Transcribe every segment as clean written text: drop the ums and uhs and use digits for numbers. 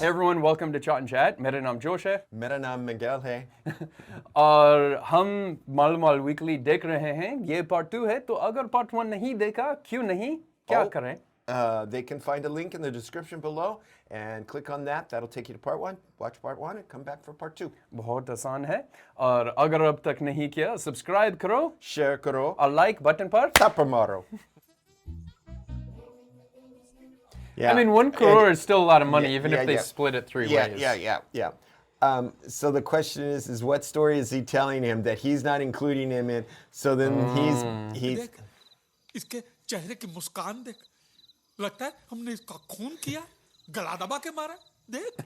Hey everyone, welcome to Chat and Chat. मेरा नाम जोश है मेरा नाम मिगेल है और हम मालूमाल वीकली देख रहे हैं. ये पार्ट 2 है, तो अगर पार्ट 1 नहीं देखा, क्यों नहीं, क्या करें? They can find a link in the description below and click on that. That'll take you to part 1. Watch part 1 and come back for part 2. बहुत आसान है. और अगर अब तक नहीं किया, सब्सक्राइब करो, Share करो और लाइक बटन पर Tapa मारो. Yeah. I mean, 1 crore is still a lot of money, even if they yeah. split it 3 Yeah, ways. yeah. So the question is what story is he telling him that he's not including him in? So then he's देख, इसके चेहरे की मुस्कान देख. लगता है हमने इसका खून किया, गला दबा के मारा. देख.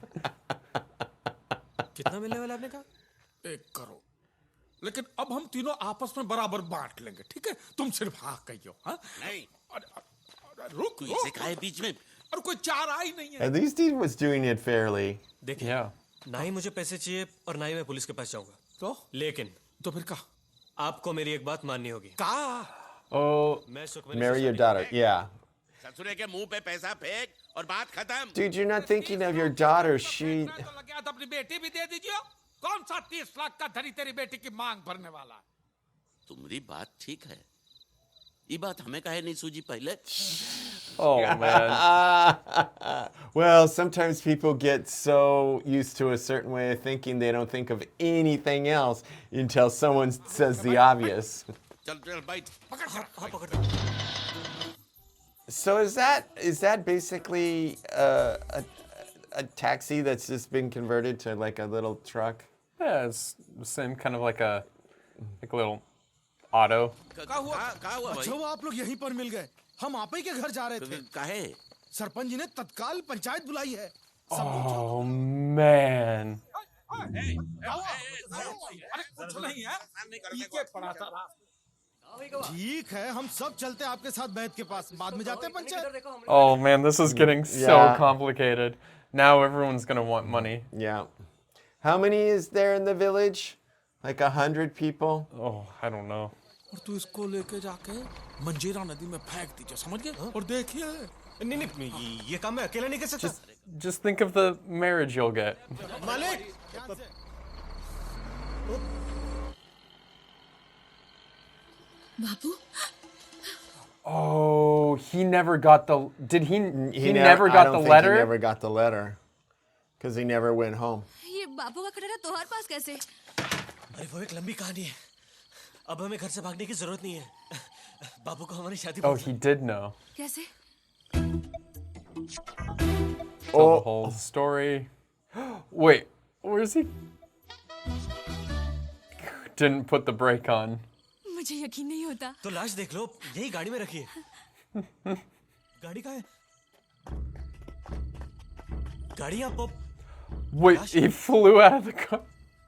कितना मिलने वाला आपने कहा? 1 करोड़. लेकिन अब हम तीनों आपस में बराबर बांट लेंगे, ठीक है? तुम सिर्फ हाँ कहियो, हाँ? नहीं. अरे रुक. इसे काहे बीच में? और कोई चार आ ही नहीं है. at least he was doing it fairly. देखिए, Yeah. ना ही मुझे पैसे चाहिए और ना ही मैं पुलिस के पास जाऊंगा. तो लेकिन फिर कहा आपको मेरी एक बात माननी होगी. Oh, मैं सुखमनी Marry से your शादी daughter. करूंगा. Yeah. ससुरे के मुंह पे पैसा फेंक और बात खत्म. Dude, you're not thinking of your daughter. She तो लग गया तो अपनी बेटी भी दे दीजिए. कौन सा 30 लाख का धनी तेरी बेटी की मांग भरने वाला है? तुम्हारी बात ठीक है. ये बात हमें काहे नहीं सूझी पहले? oh man. Well, sometimes people get so used to a certain way of thinking they don't think of anything else until someone says the obvious. चल चल बैठ. हाँ, पकड़ दो. So is that basically a taxi that's just been converted to like a little truck? Yeah, it's the same kind of like a little auto. कहाँ हुआ भाई? अच्छा वो आप लोग यहीं पर मिल गए. हम आप ही के घर जा रहे थे. काहे? सरपंच जी ने तत्काल पंचायत बुलाई है. Oh man. अरे कुछ नहीं है. पीछे पड़ा था. ठीक है, हम सब चलते हैं आपके साथ बैठ के पास. बाद में जाते हैं panchayat. Oh man, this is getting so Yeah. complicated. Now everyone's gonna want money. Yeah. How many is there in the village? Like 100 people? Oh, I don't know. और तू इसको लेके जाके मंजीरा नदी में फेंक दीजिए, समझ गए? और देखिए नहीं, ये काम मैं अकेला नहीं कर सकता. Just think of the marriage you'll get. मालिक. बाबू Oh, he never got the. Did he? He never never I got don't the think letter. He never got the letter because he never went home. ये बाबू का खटारा तोहार पास कैसे? अरे वो एक लंबी कहानी है. अब हमें घर से भागने की जरूरत नहीं है. बाबू को हमारी शादी Oh, he did know. कैसे? Tell the whole story. Wait, where's he? Didn't put the brake on. मुझे यकीन नहीं होता. तो लाश देख लो, यही गाड़ी में रखी है. गाड़ी कहाँ है? गाड़ी यहाँ pop. Wait, he flew out of the car.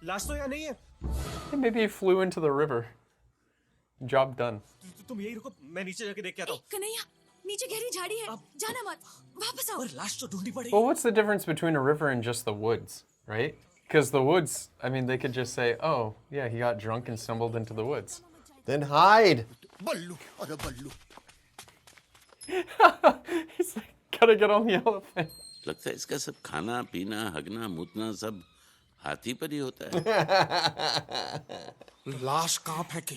लाश तो यहाँ नहीं है. Maybe he flew into the river. Job done. तुम यही रुको, मैं नीचे जाके देख के आता हूँ. कन्हैया, नीचे गहरी झाड़ी है. जाना मत. वापस आओ. और लाश तो ढूंढनी पड़ेगी. Well, what's the difference between a river and just the woods, right? Because the woods, I mean, they could just say, "Oh, yeah, he got drunk and stumbled into the woods." Then hide. बल्लू. अरे बल्लू. He's like, gotta get on the elephant. लगता है इसका सब खाना पीना हगना मुतना सब हाथी पर ही होता है. लाश कहाँ फेंकी?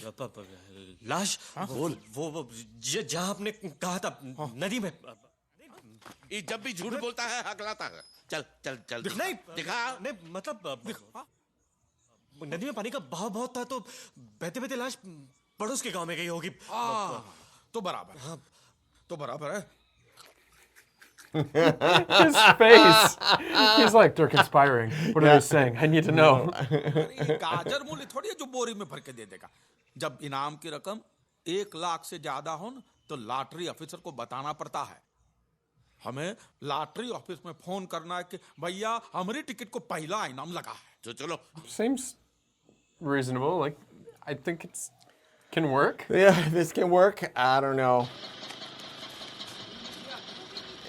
लाश वो जहाँ आपने कहा था नदी में. ये जब भी झूठ बोलता है हकलाता है. चल चल चल. नहीं दिखा. नहीं मतलब नदी में पानी का बहाव बहुत था, तो बहते बहते लाश पड़ोस के गांव में गई होगी. तो बराबर है. His face. He's like, they're conspiring. What are they saying? I need to know. अरे गाजर मूली थोड़ी है जो बोरी में भर के दे देगा. जब इनाम की रकम 1 लाख से ज्यादा हो न, तो लॉटरी ऑफिसर को बताना पड़ता है. हमें लॉटरी ऑफिस में फोन करना है कि भैया हमारी टिकट को पहला इनाम लगा है. तो चलो. Seems reasonable. Like, I think it's can work. Yeah, this can work. I don't know.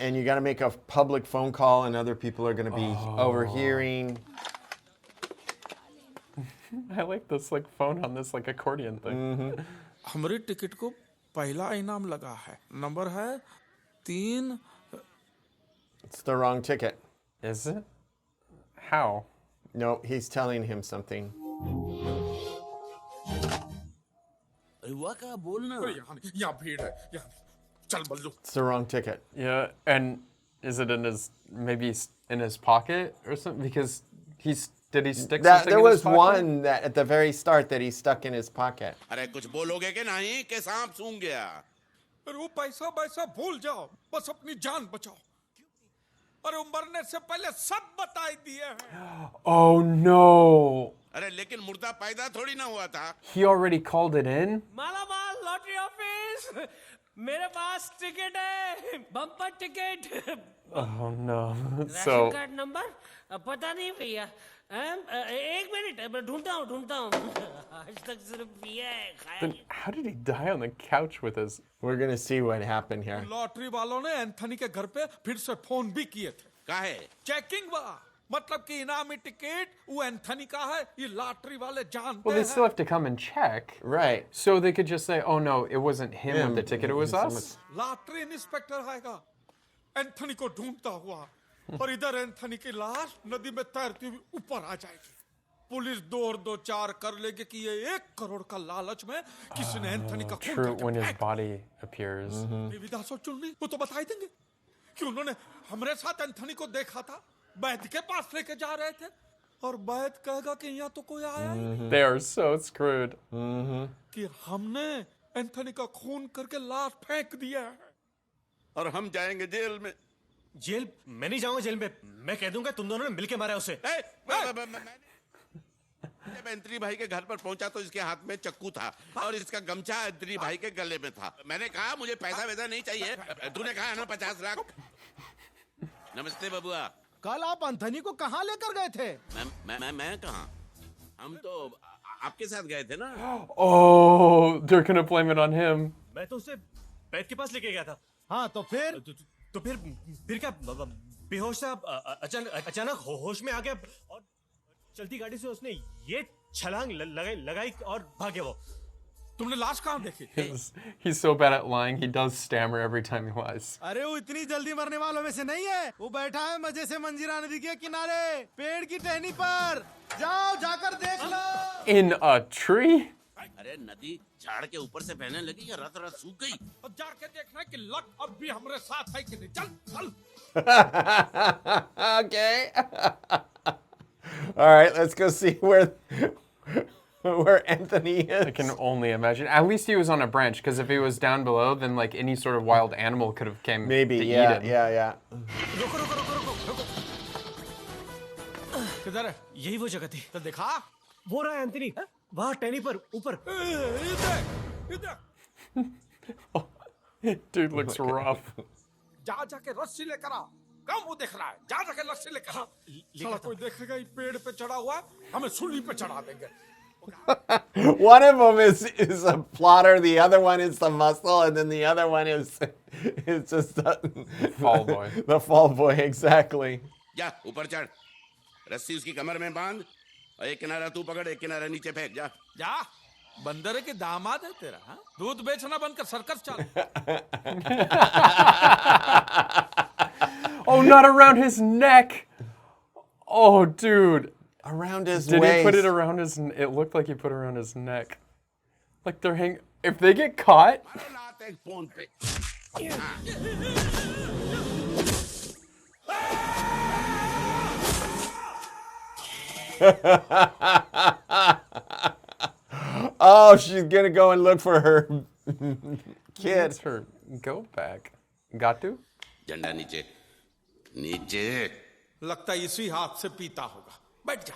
And you got to make a public phone call, and other people are going to be overhearing. I like this like phone on this like accordion thing. हमारी ticket को पहला इनाम लगा है. Number है 3. It's the wrong ticket. Is it? How? No, he's telling him something. हुआ क्या बोलना यहाँ भीड़ है यहाँ चल बल्लू It's the wrong ticket. Yeah, and is it in his in his pocket or something? Because did he stick something There in his was pocket? one that at the very start that he stuck in his pocket. अरे कुछ बोलोगे कि नहीं कि सांप सूंघ गया अरे वो पैसा वैसा भूल जाओ बस अपनी जान बचाओ अरे वो मरने से पहले सब बता ही दिए हैं Oh no! अरे लेकिन मुर्दा पैदा थोड़ी ना हुआ था He already called it in? मालामाल लॉटरी ऑफिस मेरे पास टिकट है bumper ticket Oh no. Ration So card number पता नहीं भैया एक मिनट मैं ढूंढता हूँ आज तक सिर्फ पिया है खाया then how did he die on the couch with his? We're gonna see what happened here. Lottery वालों ने एंथनी के घर पे फिर से फोन भी किए थे काहे चेकिंग हुआ मतलब कि इनामी टिकट वो एंथनी का है ये लॉटरी वाले जानते Well, they हैं still have to come and check. Right. So they could just say, "Oh no, it wasn't him with the ticket; it was Someone- us." Lottery inspector आएगा Anthony को ढूंढता हुआ और इधर एंथनी की लाश नदी में तैरती हुई ऊपर आ जाएगी पुलिस दो चार कर लेगी कि ये 1 करोड़ का लालच में किसी ने एंथनी का खून True, करके when his फेंक body appears. विधास और चुन्नी वो तो बता ही देंगे कि उन्होंने हमारे साथ एंथनी को देखा था बैद के पास लेके जा रहे थे और बैद कहेगा कि यहाँ तो कोई आया ही नहीं They are so screwed. कि हमने एंथनी का खून करके लाश फेंक दिया है और हम जाएंगे जेल में जेल मैं नहीं जाऊंगा जेल में मैं कह दूंगा तुम दोनों ने मिलके मारा उसे जब एंथनी भाई के घर पर पहुंचा तो इसके हाथ में चक्कू था और इसका गमछा एंथनी भाई के गले में था मैंने कहा मुझे पैसा वैसा नहीं चाहिए तूने कहा ना 50 लाख नमस्ते बबुआ कल आप एंथनी को कहाँ लेकर गए थे? मैं कहा हम तो आपके साथ गए थे ना Oh, they're gonna blame it on him. मैं तो उसे बैद के पास लेके गया था हाँ तो फिर तो फिर क्या बेहोश था अचानक होश में आ गया और चलती गाड़ी से उसने ये छलांग लगाई और भागे वो तुमने लाश कहाँ देखी He's so bad at lying. He does stammer every time he lies. अरे वो इतनी जल्दी मरने वालों में से नहीं है वो बैठा है मजे से मंजीरा नदी के किनारे पेड़ की टहनी पर जाओ जाकर देख लो In a tree? अरे नदी झाड़ के ऊपर से बहने लगी या रात रात सूख गई और जाके देखना है कि लक अब भी हमारे साथ है कि नहीं चल चल Okay. All right, let's go see where Anthony is. I can only imagine. At least he was on a branch, because if he was down below, then like any sort of wild animal could have came Maybe, to yeah, eat him. yeah. रुको किधर है यही वो जगह थी तो दिखा वो रहा एंथनी वहाँ टहनी पर ऊपर इधर Dude looks rough. जाके रस्सी लेकर आ कम वो देख रहा है जाके रस्सी लेकर आ साला कोई देखेगा ये पेड़ पे चढ़ा हुआ है हमें सूली पे चढ़ा देंगे One of them is a plotter, the other one is the muscle, and then the other one is just the Fall boy. The fall boy, exactly. जा ऊपर चढ़ रस्सी उसकी कमर में बांध और एक किनारा तू पकड़ एक किनारा नीचे फेंक जा जा बंदर के दामाद है तेरा हाँ? दूध बेचना बंद कर सर्कस चल Oh, not around his neck. Oh, dude. Around his Did waist. he put it around his? It looked like he put it around his neck. Like they're hang. If they get caught, मारो लात एक phone पे Oh, she's gonna go and look for her kid. it's her. Go back. Got to? झंडा नीचे नीचे लगता है इसी हाथ से पीता होगा बैठ जा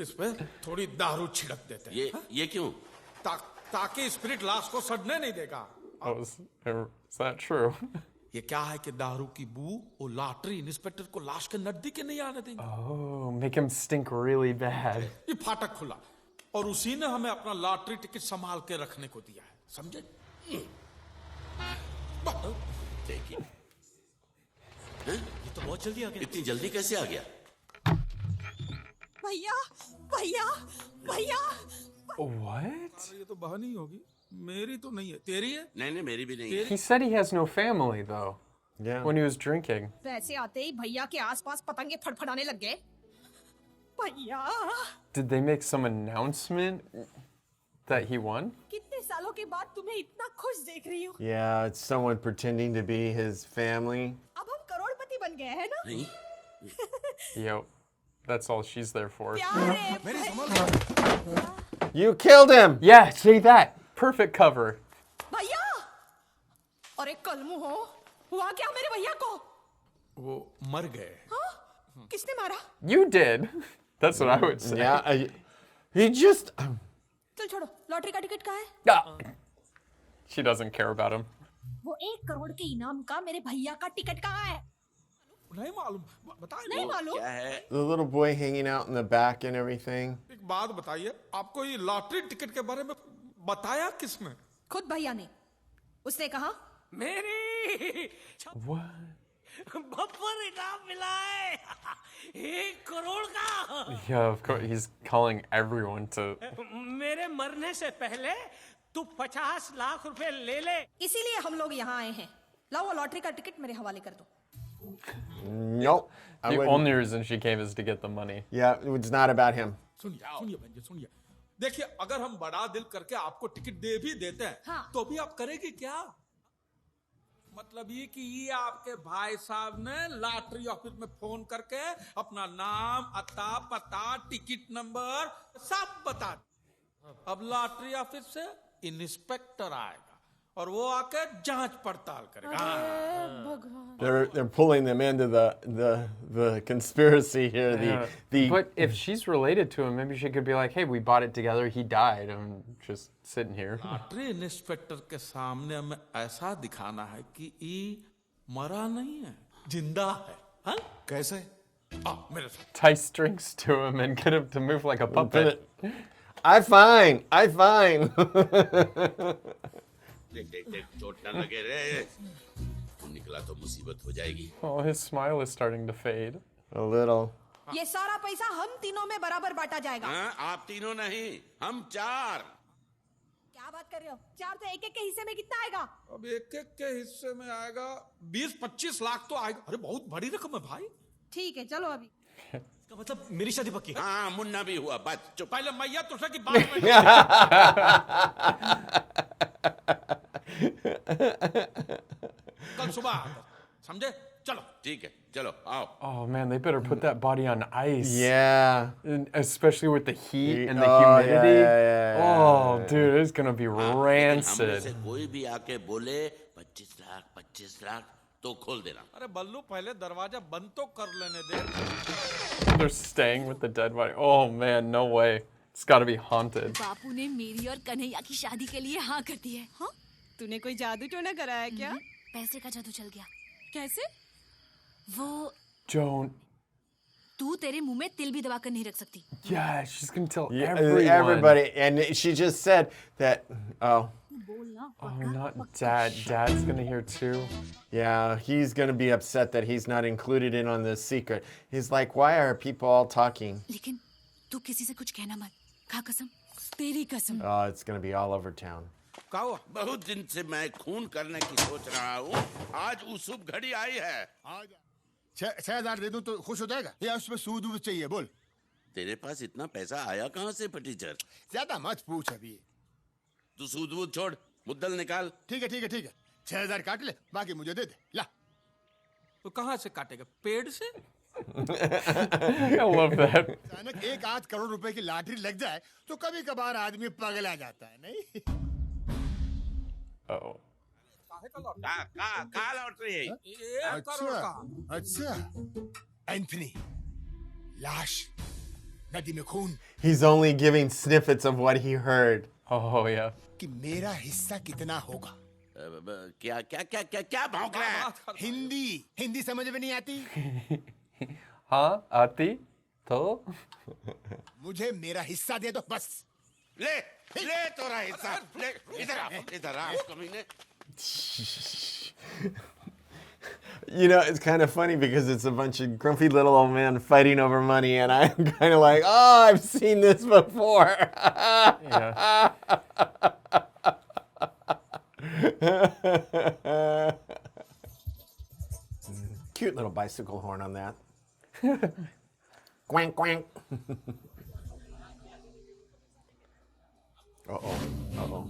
इस पे थोड़ी दारू छिड़क देते हैं ये क्यों ताकि स्पिरिट लाश को सड़ने नहीं देगा Oh, is that true? ये क्या है कि दारू की बू वो लॉटरी इंस्पेक्टर को लाश के नजदीक नहीं आने देंगे Oh, make him stink really bad. ये फाटक खुला और उसी ने हमें अपना लॉटरी टिकट संभाल के रखने को दिया है समझे देखिए ये तो बहुत जल्दी आ गया इतनी जल्दी कैसे आ गया भैया भैया भैया What? ये तो बहन ही होगी मेरी तो नहीं है तेरी है नहीं मेरी भी नहीं है He said he has no family though. Yeah. when he was drinking. वैसे आते ही भैया के आसपास पतंगे फड़फड़ाने लग गए। भैया Did they make some announcement that he won? कितने सालों के बाद तुम्हें इतना खुश देख रही हूँ। Yeah, it's someone pretending to be his family. अब हम करोड़पति बन गए हैं ना? नहीं Yo, that's all she's there for. प्यार है। You killed him! Yeah, say that. Perfect cover. भैया और एक कलमू हो हुआ क्या मेरे भैया को? वो मर गए। हाँ? किसने मारा? You did. That's what I would say. Yeah, he just. चल छोड़ो, लॉटरी का टिकट कहाँ है? Ah. She doesn't care about him. वो 1 करोड़ के इनाम का मेरे भैया का टिकट कहाँ है? नहीं मालूम, बताइए। नहीं मालूम। क्या है The little boy hanging out in the back and everything. एक बात बताइए, आपको ये लॉटरी टिकट के बारे में बताया किसने? खुद भैया ने। उसने कहा मेरी What? बम्पर इनाम मिला है 1 करोड़ का। Yeah, of course. He's calling everyone to. मेरे मरने से पहले तू 50 लाख रुपए ले ले। इसीलिए हम लोग यहाँ आए हैं। लाओ वो लॉटरी का टिकट मेरे हवाले कर दो। Nope. I The wouldn't. only reason she came is to get the money. Yeah, it's not about him. सुनिए बहन जी, सुनिए। देखिए, अगर हम बड़ा दिल करके आपको टिकट दे भी देते हैं, हाँ। तो भी आप करेंगे क्या? मतलब ये कि ये आपके भाई साहब ने लॉटरी ऑफिस में फोन करके अपना नाम, अता, पता, टिकट नंबर सब बता दिया। अब लॉटरी ऑफिस से इंस्पेक्टर आएगा और वो आके जांच पड़ताल करेगा। They're pulling them into the conspiracy here. The But if she's related to him, maybe she could be like, "Hey, we bought it together. He died. I'm just sitting here." Lottery inspector के सामने हमें ऐसा दिखाना है कि ये मरा नहीं है, जिंदा है। हाँ? कैसे? मेरे साथ। Tie strings to him and get him to move like a puppet. I fine. देख देख देख चोट न लगे रे तू निकला तो मुसीबत हो जाएगी Oh, his smile is starting to fade. A little. ये सारा पैसा हम तीनों में बराबर बांटा जाएगा। हाँ आप तीनों नहीं हम 4 क्या बात कर रहे हो? 4 से एक-एक के हिस्से में कितना आएगा? अब एक-एक के हिस्से में आएगा 20-25 लाख तो आएगा। अरे बहुत बड़ी रकम है भाई। ठीक है, चलो अभी। इसका मतलब मेरी शादी पक्की। हाँ मुन्ना भी हुआ बस चुप पहले मैया तुषा की बात में कल सुबह आकर, समझे? चलो ठीक है चलो आओ Oh man, they better put that body on ice. Yeah. And especially with the heat and the Oh, yeah, humidity. yeah. Oh, dude, it's gonna be हाँ, लेकिन हम में से rancid. कोई भी आके बोले 25 लाख तो खोल देना अरे बल्लू पहले दरवाजा बंद तो कर लेने दे। They're staying with the dead body. Oh man, no way. It's gotta be haunted. बापू ने मेरी और कन्हैया की शादी के लिए हाँ कर दी है। हाँ? तूने कोई जादू टोना कराया क्या? पैसे का जादू चल गया। कैसे? वो Don't. तू तेरे मुंह में तिल भी दबा कर नहीं रख सकती। Yeah, she's gonna tell Yeah, everyone. everybody. And she just said that. Oh, बोलना। Oh, not dad. Dad's gonna hear too. yeah. He's gonna be upset that he's not included in on this secret. He's like, why are people all talking? लेकिन तू किसी से कुछ कहना मत। खा कसम। तेरी कसम। Oh, it's gonna be all over town. क्या हुआ? बहुत दिन से मैं खून करने की सोच रहा हूँ आज वो शुभ घड़ी आई है 6,000 दे दूं तो खुश हो जाएगा या उसमें सूद वूद चाहिए बोल तेरे पास इतना पैसा आया कहाँ से फटीचर ज्यादा मत पूछ अभी तू सूद वूद छोड़ मुद्दल निकाल ठीक है 6,000 काट ले बाकी मुझे दे दे ला तो कहाँ से काटेगा? पेड़ से? I love that. अचानक 1-8 करोड़ रुपए की लॉटरी लग जाए तो कभी कभार आदमी पागल आ जाता है नहीं Oh. कहाँ लॉटरी है 1 करोड़ का। अच्छा एंथनी लाश नदी में खून He's only giving snippets of what he heard. Oh yeah. कि मेरा हिस्सा कितना होगा क्या क्या क्या क्या क्या भौंक रहा है हिंदी समझ में नहीं आती हाँ आती तो मुझे मेरा हिस्सा दे दो बस ले तोरा हिस्सा ले इधर आ कमीने You know, it's kind of funny because it's a bunch of grumpy little old men fighting over money, and I'm kind of like, oh, I've seen this before. yeah. cute little bicycle horn on that. Quank, quank. Uh-oh. Uh-oh.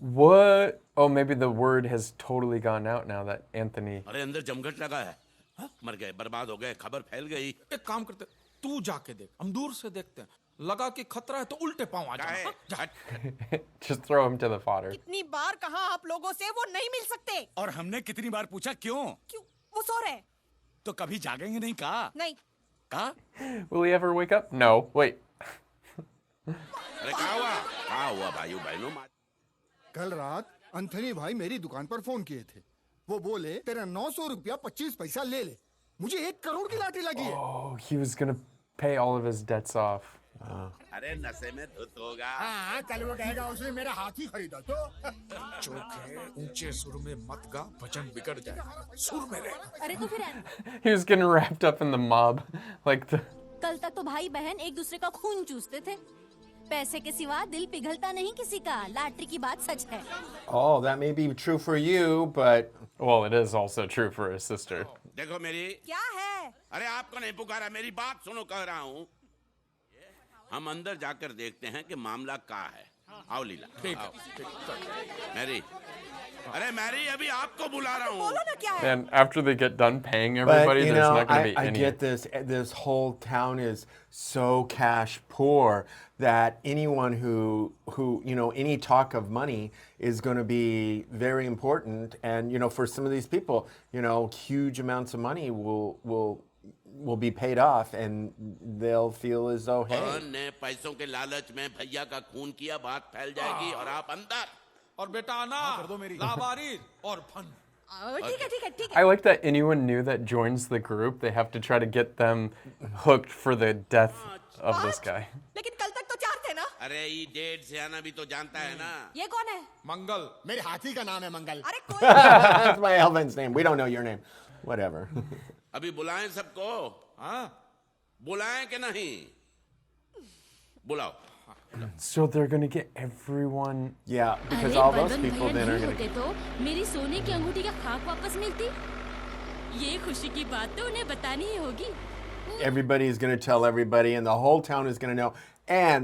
What? Oh, maybe the word has totally gone out now that Anthony. अरे अंदर जमघट लगा है हाँ? मर गए बर्बाद हो गए खबर फैल गई एक काम करते, तू जाके देख, हम दूर से देखते हैं, लगा कि खतरा है तो उल्टे पाँव आ जाए। जा। Just throw him to the fodder. कितनी बार कहा आप लोगों से वो नहीं मिल सकते। और हमने कितनी बार पूछा क्यों? क्यों? वो सो रहे। तो कभी जागेंगे नहीं कहा? नहीं। कहा? Will he ever wake up? No. Wait. अरे कहाँ हुआ भाइयों बहनों कल रात अंथनी भाई मेरी दुकान पर फोन किए थे। वो बोले तेरा 900 रुपया 25 पैसा ले ले। मुझे 1 करोड़ की लाठी लगी है। Oh, he was gonna pay all of his debts off. अरे नशे में धुत होगा हाँ कल वो कहेगा उसने मेरा हाथी खरीदा तो। चौके ऊंचे सुर में मत गा, भजन बिगड़ जाएगा, सुर में रह। अरे तो फिर He was getting wrapped up in the mob, like the. कल तक तो भाई बहन एक दूसरे का खून चूसते थे। पैसे के सिवा दिल पिघलता नहीं किसी का। लॉटरी की बात सच है। Oh, that may be true for you, but Well, it is also true for his sister. देखो मेरी क्या है? अरे आपको नहीं पुकारा मेरी बात सुनो कह रहा हूँ हम अंदर जाकर देखते हैं कि मामला क्या है आओ लीला ठीक आओ। है। मैरी अरे मैरी अभी आपको बुला रहा हूँ बोलो ना क्या है? And after they get done paying but everybody, you there's know, not gonna be I any. get this. This whole town is so cash poor that anyone who any talk of money is going to be very important. And for some of these people, huge amounts of money will be paid off, and they'll feel as though, hey. ने पैसों के लालच में भैया का खून किया बात फैल जाएगी और आप अंदर और बेटा आना, लावारिस और फन। ठीक है। I like that anyone new that joins the group, they have to try to get them hooked for the death of this guy. लेकिन कल तक तो 4 थे ना? अरे ये डेढ़ से आना भी तो जानता है ना ये कौन है? मंगल। मेरे हाथी का नाम है मंगल। अरे कोई That's my elephant's name. We don't know your name. Whatever. अभी बुलाएं सबको हाँ बुलाएं कि नहीं बुलाओ So they're gonna get everyone. Yeah, because अरे all those बलवंत people भैया then are नहीं going होते तो मेरी सोने की अंगूठी का खाक वापस मिलती। ये खुशी की बात तो उन्हें बतानी ही होगी। everybody's going to tell everybody, and the whole town is going to know. And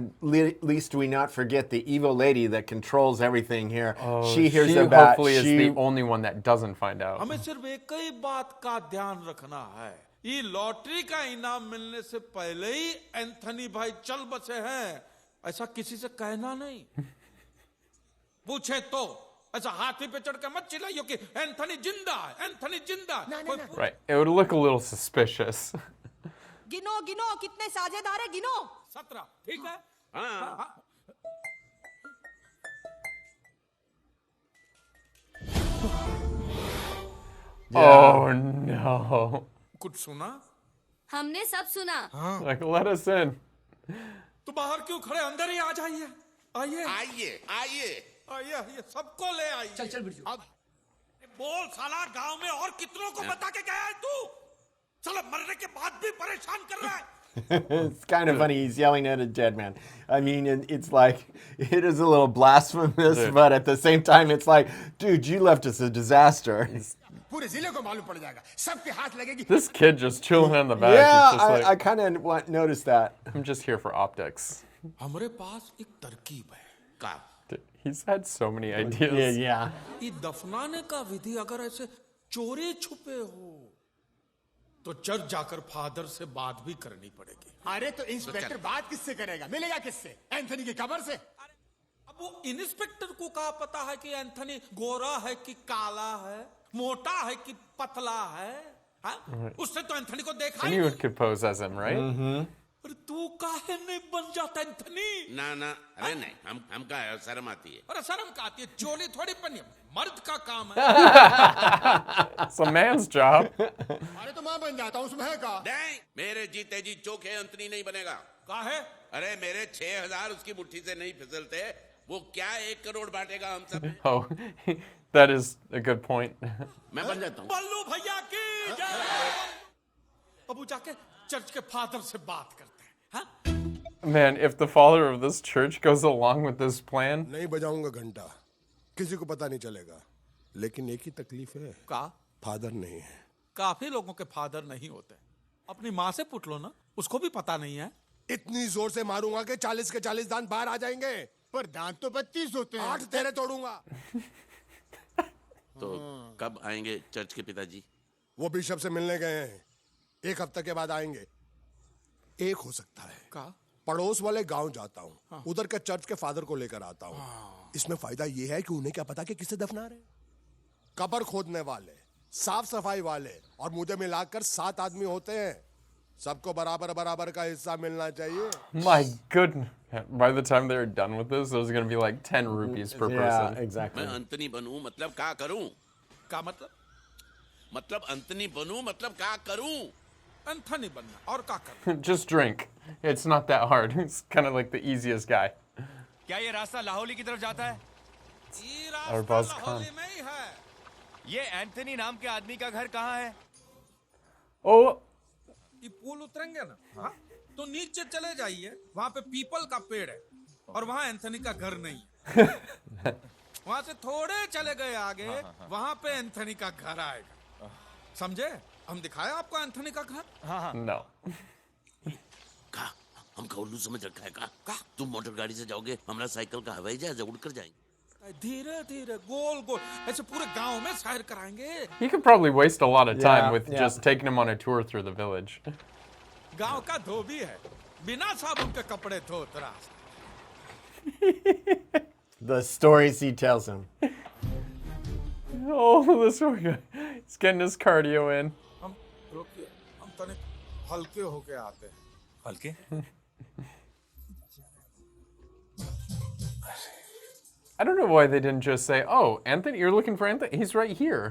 least we not forget the evil lady that controls everything here. She hears She about. hopefully is the only one that doesn't find out. हमें सिर्फ एक ही बात का ध्यान रखना है, ये lottery का इनाम मिलने से पहले ही एंथनी भाई चल बसे हैं, ऐसा किसी से कहना नहीं। पूछे तो ऐसा हाथी पे चढ़ के मत चिल्लाइयो कि एंथनी जिंदा है, एंथनी जिंदा है। Right. It would look a little suspicious. गिनो कितने साझेदार है गिनो। 17 ठीक है। हाँ Oh no. कुछ सुना? हमने सब सुना। Like, let us in. तो बाहर क्यों खड़े, अंदर ही आ जाइए। आइए आइए आइए आइए सबको ले आइए। चल अब बोल साला, गांव में और कितनों को बता के गया है तू? साला मरने के बाद भी परेशान कर रहा है। It's kind of funny. He's yelling at a dead man. I mean, it's like, it is a little blasphemous, but at the same time, it's like, dude, you left us a disaster. पूरे जिले को मालूम पड़ जाएगा, सबके हाथ लगेगी। This kid just chilling in the back. Yeah, It's just I like, kind of noticed that. I'm just here for optics. हमारे पास एक तरकीब है। का Dude, he's had so many ideas. Yeah. ये दफनाने का विधि अगर ऐसे चोरी छुपे हो तो चर्च जाकर फादर से बात भी करनी पड़ेगी। अरे तो इंस्पेक्टर बात किससे करेगा? मिलेगा किससे? एंथनी की कब्र से। अब वो इंस्पेक्टर को क्या पता है कि एंथनी गोरा है कि काला है, मोटा है कि पतला है? हाँ? उसने तो एंथनी को देखा ही Anyone नहीं। could pose as him, right? अरे तू काहे नहीं बन जाता एंथनी? ना अरे नहीं हम का शर्म आती है। अरे शर्म का आती है, चोली थोड़ी पहनी है, मर्द का काम है। It's a man's job. अरे तो मैं बन जाता हूँ उसमें है का? नहीं मेरे जीते जी चोखे अंतनी नहीं बनेगा। काहे? अरे मेरे 6000 उसकी मुट्ठी से नहीं फिसलते, वो क्या 1 करोड़ बांटेगा हम सब? Oh, that is a good point. मैं बन जाता हूँ। बल्लू भैया की जय। अब वो जाके चर्च के फादर से बात करते हैं। हाँ? Man, if the father of this church goes along with this plan, नहीं बजाऊंगा घंटा, किसी को पता नहीं चलेगा। लेकिन एक ही तकलीफ है, का? फादर नहीं है। काफी लोगों के फादर नहीं होते। अपनी माँ से पूछ लो ना, उसको भी पता नहीं है। इतनी जोर से मारूंगा कि 40 के 40 दांत बाहर आ जाएंगे। पर दांत तो 32 होते हैं। 8 तेरे तोड़ूंगा। तो कब आएंगे चर्च के पिताजी? वो बिशप से मिलने गए हैं, 1 हफ्ते के बाद आएंगे। एक हो सकता है का पड़ोस वाले गांव जाता हूँ, उधर के चर्च के फादर को लेकर आता हूँ। इसमें फायदा ये है कि उन्हें क्या पता कि किसे दफना रहे। कब्र खोदने वाले, साफ सफाई वाले और मुझे मिलाकर 7 आदमी होते हैं। सबको बराबर बराबर का हिस्सा मिलना चाहिए। My goodness. By the time they're done with this, there's going to be like 10 rupees per Yeah, person. exactly. मैं अंतनी बनूं मतलब क्या करूं? का मतलब? मतलब अंतनी बनूं मतलब क्या करूं? एंथनी बनना और क्या करना? Just drink. It's not that hard. It's kind of like the easiest guy. क्या ये रास्ता लाहौली की तरफ जाता है? ये और रास्ता बस लाहौली में ही है। ये एंथनी नाम के आदमी का घर कहाँ है? Oh, ये पुल उतरेंगे ना, हाँ? तो नीचे चले जाइए, वहाँ पे पीपल का पेड़ है और वहाँ एंथनी का घर नहीं है। वहाँ से थोड़े चले गए आगे, वहाँ पे एंथनी का घर आएगा। समझे? हम दिखाए आपको एंथनी का घर? no. का हमका उल्लू समझ रखा है का? तुम मोटर गाड़ी से जाओगे, हमारा साइकिल का हवाई जहाज उड़कर जाएंगे। धीरे धीरे गोल गोल ऐसे पूरे गांव में सैर कराएंगे। You could probably waste a lot of time Yeah, with yeah. just taking him on a tour through the village. गांव का धोबी है, बिना साबुन के कपड़े धोता रहा। The stories he tells him. Oh, this one guy. He's getting his cardio in. हम रुकिए, हम तने हल्के होके आते हैं। हल्के? I don't know why they didn't just say, "Oh, Anthony, you're looking for Anthony. He's right here."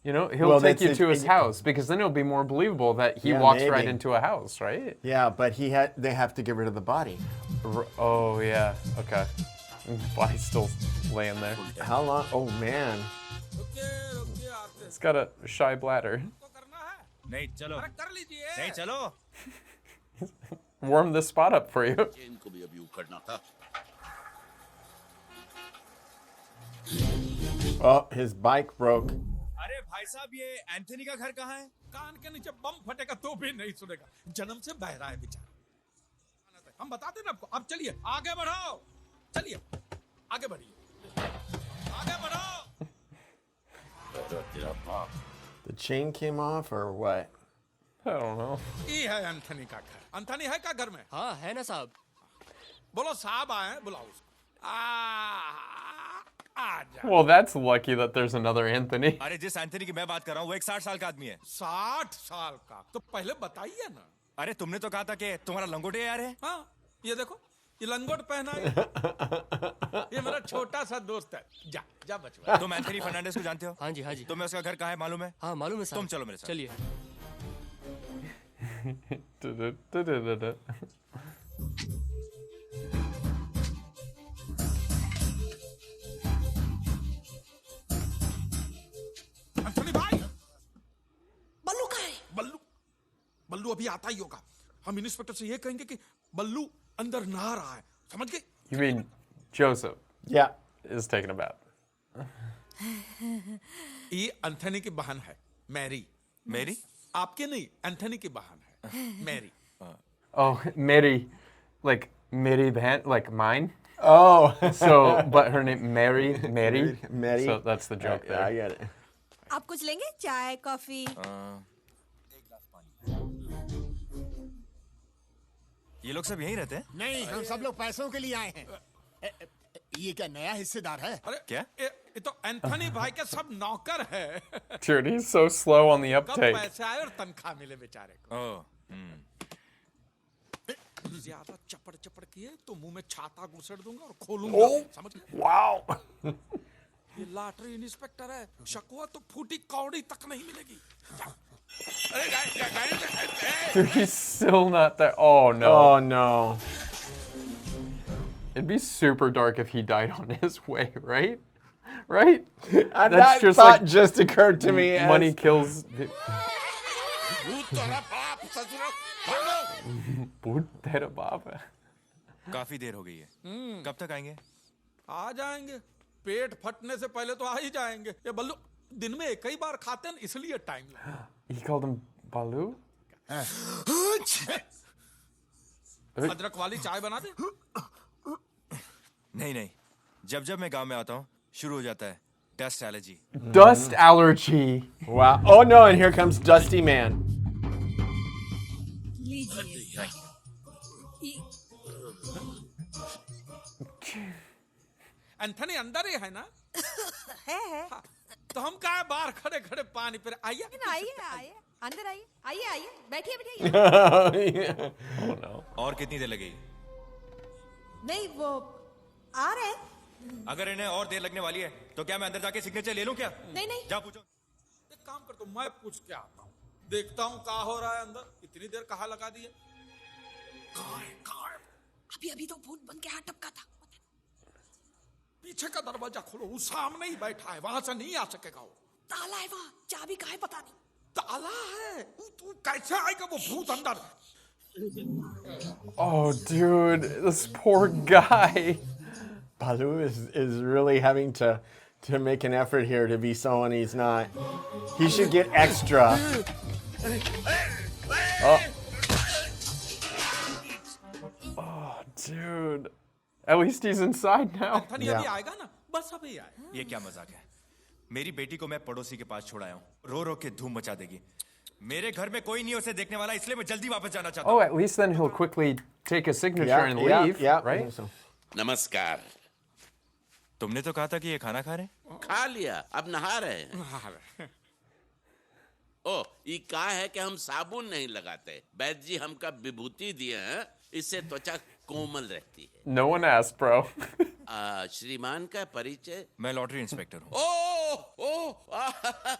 You know, he'll Well, take that's you it- to his it- house because then it'll be more believable that he Yeah, walks right maybe. into a house, right? Yeah, but they have to get rid of the body. Oh yeah, okay. Body's still laying there. How long? Oh man. रुकिए रुकिए आते हैं। It's got a shy bladder. को करना है? नहीं चलो। अरे कर लीजिए। नहीं चलो। Warm this spot up for you. इनको भी अभी उखड़ना था। Oh, his bike broke. अरे भाई साहब ये एंथनी का घर कहाँ है? कान के नीचे बम फटेगा तो भी नहीं सुनेगा। जन्म से बहरा है बेचारा। हम बताते ना आपको। अब चलिए आगे बढ़ाओ, चलिए आगे बढ़िए, आगे बढ़ाओ। तेरा बाप। The chain came off or what? I don't know. ये है एंथनी का घर। एंथनी है क्या घर में? हाँ है ना साहब। बोलो साहब आए, बुलाओ उसको। आ जा। Well, that's lucky that there's another Anthony. अरे जिस एंथनी की मैं बात कर रहा हूँ वो एक 60 साल का आदमी है। 60 साल का? तो पहले बताइए ना। अरे तुमने तो कहा था कि तुम्हारा लंगोटे यार है। हाँ, ये देखो, ये लंगोट पहना है। ये मेरा छोटा सा दोस्त है। जा जा बचवा। तुम एंथनी फर्नांडिस को जानते हो? हाँ जी हाँ जी। तुम्हें उसका घर कहाँ है मालूम है? हाँ मालूम है साहब। तुम चलो मेरे साथ। चलिए। एंथनी भाई, बल्लू कहाँ है? बल्लू अभी आता ही होगा। हम इंस्पेक्टर से ये कहेंगे कि बल्लू अंदर नहा रहा है, समझ गए? You mean Joseph Yeah. is taking a bath? ये एंथनी की बहन है, मैरी। मेरी? आपके नहीं, एंथनी की बहन है, Mary. Oh, Mary, like Mary Van, like mine. Oh. So, but her name Mary. Mary. So that's the joke Yeah, I there. get it. आप कुछ लेंगे? चाय, कॉफी? ये लोग सब यहीं रहते हैं? नहीं, हम सब लोग पैसों के लिए आए हैं। ये क्या नया हिस्सेदार है? अरे क्या? ये तो एंथनी भाई के सब नौकर है। Dude, he's so slow on the कब uptake. पैसे आए और तनख्वाह मिले बेचारे को। ओह, ज्यादा चपड़ चपड़ किए तो मुंह में छाता घुसेड़ दूंगा और खोलूंगा, समझ गए? Wow. ये लॉटरी इंस्पेक्टर है, शकुआ तो फूटी कौड़ी तक नहीं मिलेगी। Dude, he's still not there. Oh no. Oh no. It'd be super dark if he died on his way, right? Right? That That's just thought like just occurred to me. money As, kills. तेरा बाप ससुरा भागो। Bhoot tera baap hai. काफी देर हो गई है। कब तक आएंगे? आ जाएंगे, पेट फटने से पहले तो आ ही जाएंगे। ये बल्लू दिन में एक ही बार खाते हैं इसलिए टाइम लगता He called him Balu? है। अदरक वाली चाय बना दे। नहीं नहीं, जब जब मैं गांव में आता हूँ शुरू हो जाता है dust allergy. Dust allergy. Wow. Oh no, and here comes Dusty Man. Anthony अंदर ही है ना? है हाँ, तो हम कहा बाहर खड़े खड़े पानी पे आइए। आइए आइए अंदर आइए आइए आइए बैठिए बैठिए। और कितनी देर लगेगी? नहीं वो आ रहे हैं। अगर इन्हें और देर लगने वाली है तो क्या मैं अंदर जाके सिग्नेचर ले लूं क्या? नहीं नहीं जा पूछो। एक काम कर, तो मैं पूछ के आता हूँ, देखता हूँ क्या हो रहा है अंदर। इतनी देर कहाँ लगा दी है? अभी अभी तो भूत बन के हाथ टपका था। पीछे का दरवाजा खोलो, वो सामने ही बैठा है, वहां से नहीं आ सकेगा वो। ताला है वहाँ, चाबी कहाँ है पता नहीं। ताला है, तू कैसे आएगा वो भूत अंदर? Oh, dude, this poor guy. Balu is really having to make an effort here to be someone he's not. He should get extra. Oh, dude. At least he's inside now. Anthony अभी आएगा ना, बस अभी आए। ये क्या मजाक है? मेरी बेटी को मैं पड़ोसी के पास छोड़ आया हूँ, रो रो के धूम मचा देगी। मेरे घर में कोई नहीं उसे देखने वाला, इसलिए मैं जल्दी वापस जाना चाहता Oh, हूँ। at least then he'll quickly take a signature Yeah, and yeah, leave, yeah. right? So. नमस्कार। तुमने तो कहा था कि ये खाना खा रहे हैं? खा लिया, अब नहा रहे हैं। ओ, ये क्या है कि हम साबुन नहीं लगाते। वैद्य जी हमका विभूति दिए हैं, इससे त्वचा कोमल रहती है। No one asked, bro. श्रीमान का परिचय? मैं लॉटरी इंस्पेक्टर हूँ।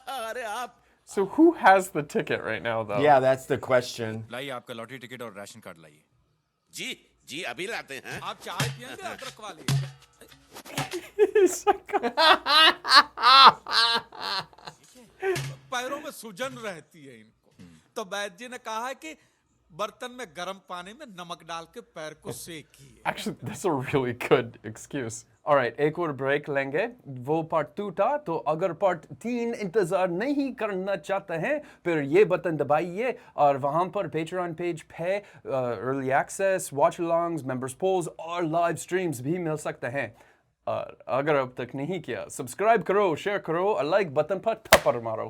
अरे आप। So who has the ticket right now, though? Yeah, that's the question. लाइए आपका लॉटरी टिकट और राशन कार्ड लाइए। जी जी अभी लाते हैं। आप चाय पियेंगे अदरक वाली? पैरों में सूजन रहती है इनको, तो वैद्य जी ने कहा है कि बर्तन में गर्म पानी में नमक डाल के पैर को सेकिए। Actually, that's a really good excuse. Alright, एक और ब्रेक लेंगे। वो पार्ट 2 था, तो अगर पार्ट 3 इंतजार नहीं करना चाहते हैं, फिर ये बटन दबाइए और वहाँ पर Patreon पेज पे early access, watch alongs, members polls और live streams भी मिल सकते हैं। और अगर अब तक नहीं किया, सब्सक्राइब करो, शेयर करो और लाइक बटन पर थप्पड़ मारो।